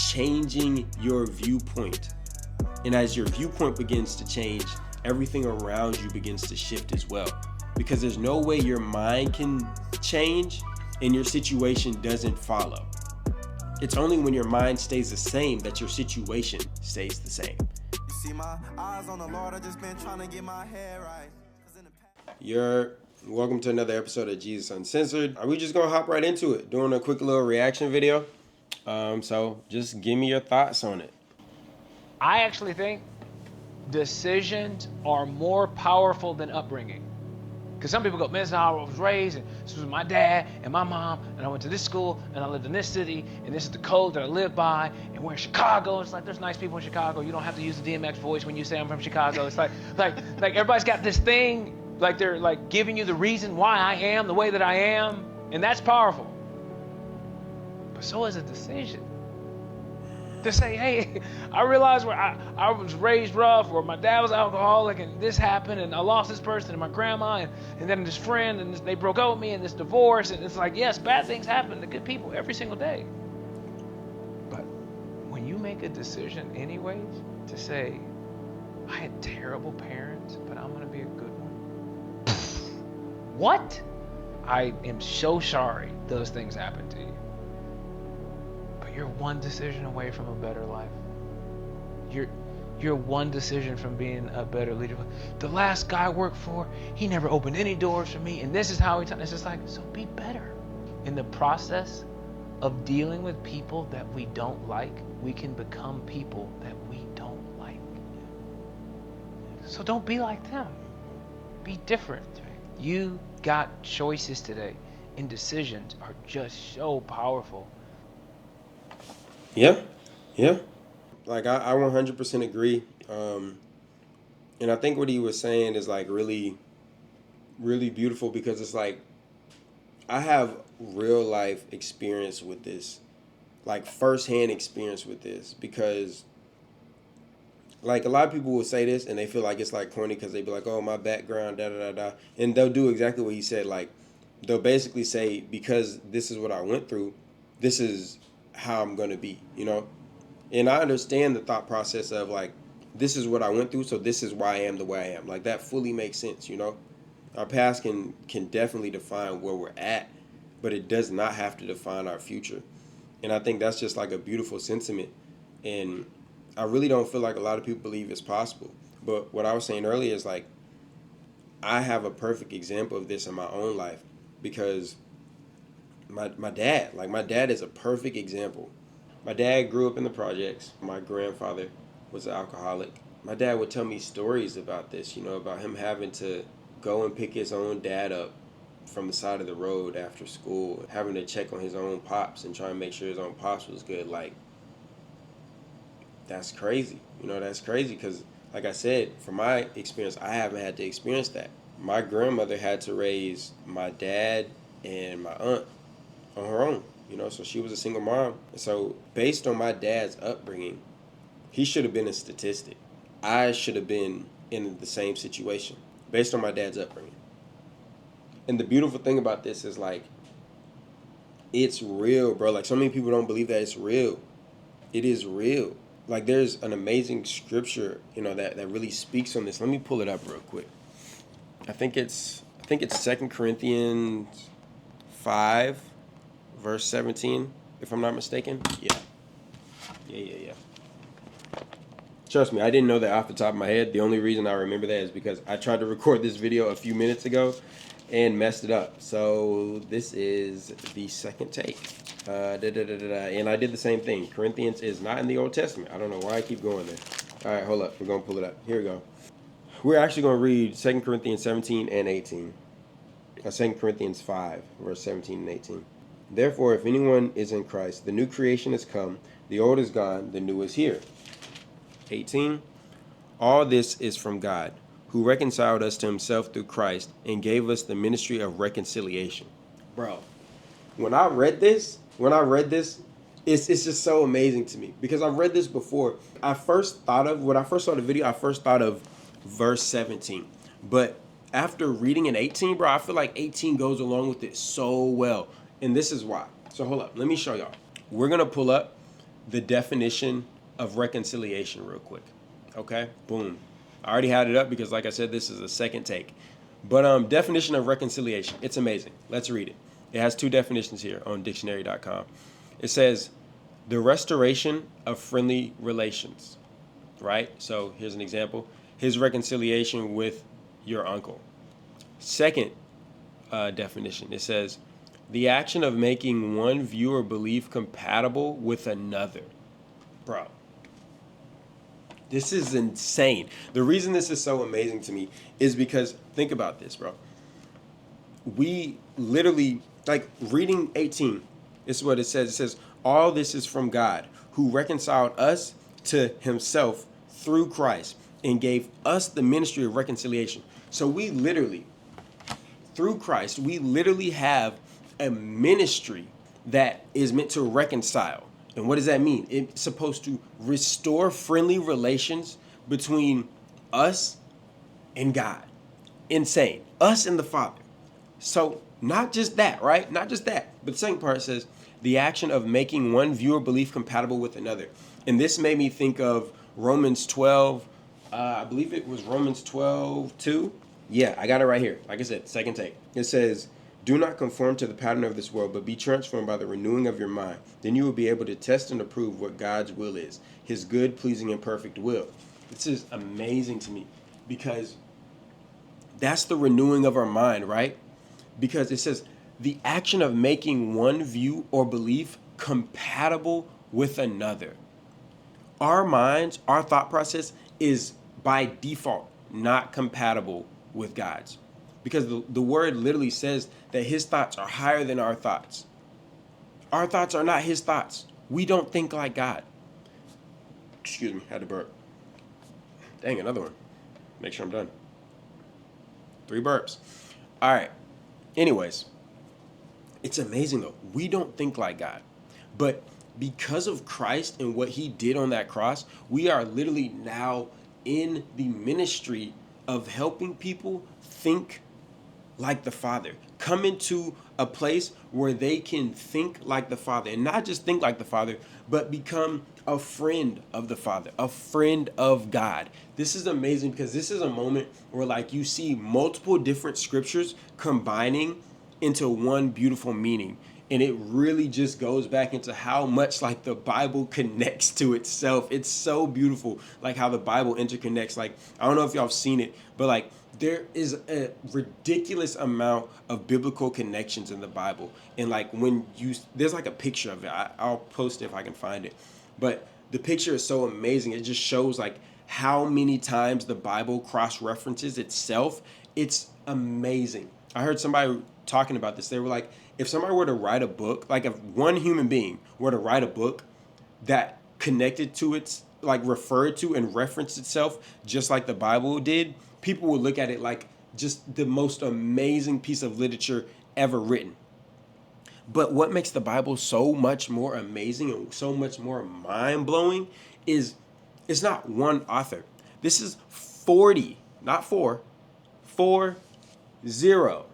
changing your viewpoint. And as your viewpoint begins to change, everything around you begins to shift as well. Because there's no way your mind can change and your situation doesn't follow. It's only when your mind stays the same that your situation stays the same. You see my eyes on the Lord, I just been trying to get my head right. Welcome to another episode of Jesus Uncensored. Are we just gonna hop right into it? Doing a quick little reaction video. So just give me your thoughts on it. I actually think decisions are more powerful than upbringing. Because some people go, man, this is how I was raised, and this was my dad and my mom, and I went to this school, and I lived in this city, and this is the code that I live by, and we're in Chicago. It's like, there's nice people in Chicago. You don't have to use the DMX voice when you say I'm from Chicago. It's like everybody's got this thing, like they're like giving you the reason why I am the way that I am, and that's powerful. But so is a decision. To say, hey, I realized where I was raised rough, or my dad was alcoholic, and this happened, and I lost this person, and my grandma, and then this friend, and they broke up with me, and this divorce, and it's like, yes, bad things happen to good people every single day. But when you make a decision anyways to say, I had terrible parents, but I'm going to be a good one. What? I am so sorry those things happened to you. You're one decision away from a better life. You're one decision from being a better leader. The last guy I worked for, he never opened any doors for me, and this is how it's just like, so be better. In the process of dealing with people that we don't like, we can become people that we don't like. So don't be like them. Be different. You got choices today, and decisions are just so powerful. Yeah. Like I 100% agree. And I think what he was saying is like really, really beautiful, because it's like I have real life experience with this, like firsthand experience with this, because like a lot of people will say this and they feel like it's like corny because they be like, oh, my background, da da da da, and they'll do exactly what he said. Like they'll basically say, because this is what I went through, this is how I'm gonna be, you know? And I understand the thought process of like, this is what I went through, so this is why I am the way I am. Like that fully makes sense, you know? Our past can definitely define where we're at, but it does not have to define our future. And I think that's just like a beautiful sentiment. And I really don't feel like a lot of people believe it's possible. But what I was saying earlier is like, I have a perfect example of this in my own life, because my dad is a perfect example. My dad grew up in the projects. My grandfather was an alcoholic. My dad would tell me stories about this, you know, about him having to go and pick his own dad up from the side of the road after school, having to check on his own pops and try and make sure his own pops was good. Like, that's crazy. You know, that's crazy because, like I said, from my experience, I haven't had to experience that. My grandmother had to raise my dad and my aunt on her own, you know, so she was a single mom. So based on my dad's upbringing, he should have been a statistic. I should have been in the same situation based on my dad's upbringing. And the beautiful thing about this is like, it's real, bro. Like so many people don't believe that it's real. It is real. Like there's an amazing scripture, you know, that really speaks on this. Let me pull it up real quick. I think it's 2 Corinthians 5. Verse 17, if I'm not mistaken. Yeah. Trust me, I didn't know that off the top of my head. The only reason I remember that is because I tried to record this video a few minutes ago and messed it up. So this is the second take. And I did the same thing. Corinthians is not in the Old Testament. I don't know why I keep going there. All right, hold up. We're going to pull it up. Here we go. We're actually going to read 2 Corinthians 17 and 18. 2 Corinthians 5, verse 17 and 18. Therefore, if anyone is in Christ, the new creation has come, the old is gone, the new is here. 18. All this is from God, who reconciled us to himself through Christ and gave us the ministry of reconciliation. Bro, when I read this, it's just so amazing to me, because I've read this before. When I first saw the video, I first thought of verse 17. But after reading in 18, bro, I feel like 18 goes along with it so well. And this is why. So hold up. Let me show y'all. We're going to pull up the definition of reconciliation real quick. Okay, boom. I already had it up because, like I said, this is a second take. But definition of reconciliation, it's amazing. Let's read it. It has two definitions here on dictionary.com. It says the restoration of friendly relations, right? So here's an example. His reconciliation with your uncle. Second definition, it says the action of making one view or belief compatible with another. Bro, this is insane. The reason this is so amazing to me is because, think about this, bro. We literally, like reading 18, this is what it says. It says, all this is from God, who reconciled us to himself through Christ and gave us the ministry of reconciliation. So we literally, through Christ, we literally have a ministry that is meant to reconcile. And what does that mean? It's supposed to restore friendly relations between us and God. Insane. Us and the Father. So not just that, right? Not just that. But the second part says the action of making one view or belief compatible with another. And this made me think of Romans 12. I believe it was Romans 12:2. Yeah, I got it right here. Like I said, second take. It says, do not conform to the pattern of this world, but be transformed by the renewing of your mind. Then you will be able to test and approve what God's will is, his good, pleasing, and perfect will. This is amazing to me because that's the renewing of our mind, right? Because it says the action of making one view or belief compatible with another. Our minds, our thought process is by default not compatible with God's. Because the word literally says that his thoughts are higher than our thoughts. Our thoughts are not his thoughts. We don't think like God. Excuse me, had to burp. Dang, another one. Make sure I'm done. 3 burps. All right. Anyways, it's amazing though. We don't think like God. But because of Christ and what he did on that cross, we are literally now in the ministry of helping people think like the Father. Come into a place where they can think like the Father. And not just think like the Father, but become a friend of the Father, a friend of God. This is amazing because this is a moment where like you see multiple different scriptures combining into one beautiful meaning. And it really just goes back into how much like the Bible connects to itself. It's so beautiful, like how the Bible interconnects. Like, I don't know if y'all have seen it, but like there is a ridiculous amount of biblical connections in the Bible. And like when you, there's like a picture of it. I'll post it if I can find it. But the picture is so amazing. It just shows like how many times the Bible cross-references itself. It's amazing. I heard somebody talking about this. They were like, if somebody were to write a book, like if one human being were to write a book that connected to its, like referred to and referenced itself just like the Bible did, people would look at it like just the most amazing piece of literature ever written. But what makes the Bible so much more amazing and so much more mind-blowing is it's not one author. This is 40, not 4, 4, 0,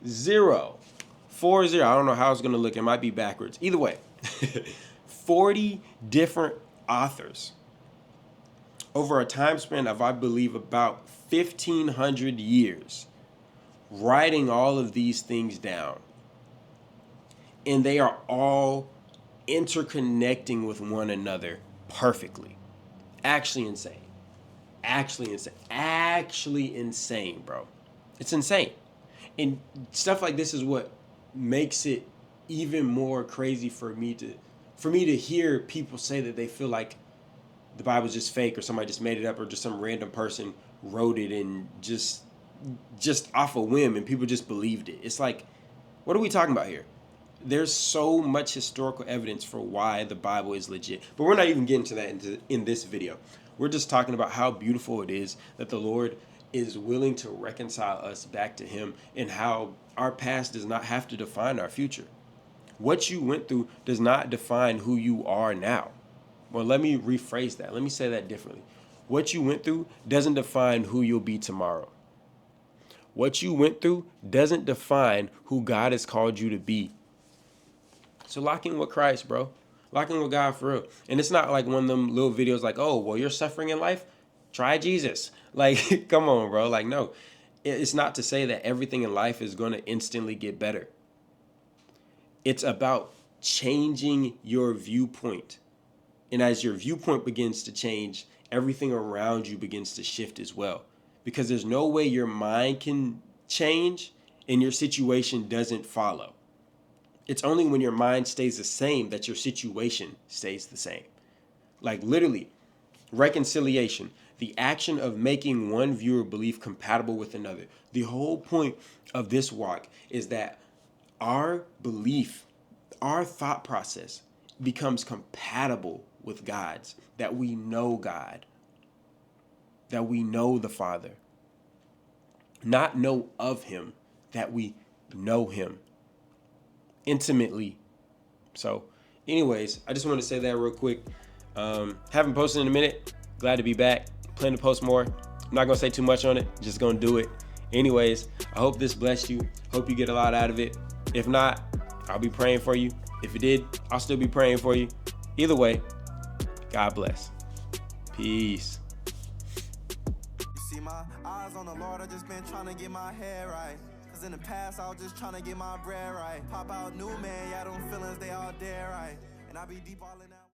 0. 40. I don't know how it's going to look. It might be backwards. Either way, 40 different authors over a time span of, I believe, about 1,500 years, writing all of these things down. And they are all interconnecting with one another perfectly. Actually insane. Actually insane. Actually insane, bro. It's insane. And stuff like this is what makes it even more crazy for me to hear people say that they feel like the Bible's just fake or somebody just made it up or just some random person wrote it and just off a whim and people just believed it. It's like, what are we talking about here? There's so much historical evidence for why the Bible is legit. But we're not even getting to that in this video. We're just talking about how beautiful it is that the Lord is willing to reconcile us back to him and how our past does not have to define our future. What you went through does not define who you are now. Well, let me rephrase that. Let me say that differently. What you went through doesn't define who you'll be tomorrow. What you went through doesn't define who God has called you to be. So lock in with Christ, bro. Lock in with God for real. And it's not like one of them little videos like, oh, well, you're suffering in life? Try Jesus. Like, come on, bro. Like, no. It's not to say that everything in life is going to instantly get better. It's about changing your viewpoint. And as your viewpoint begins to change, everything around you begins to shift as well. Because there's no way your mind can change and your situation doesn't follow. It's only when your mind stays the same that your situation stays the same. Like literally, reconciliation, the action of making one view or belief compatible with another. The whole point of this walk is that our belief, our thought process becomes compatible with God's, that we know God, that we know the Father, not know of him, that we know him intimately. So anyways, I just want to say that real quick. Haven't posted in a minute. Glad to be back. Plan to post more. I'm not going to say too much on it. Just going to do it. Anyways, I hope this blessed you. Hope you get a lot out of it. If not, I'll be praying for you. If it did, I'll still be praying for you. Either way, God bless. Peace. You see my eyes on the Lord, I just been trying to get my hair right. Cause in the past, I was just trying to get my bread right. Pop out new man, yeah, them feelings, they all there right. And I be deep all in that.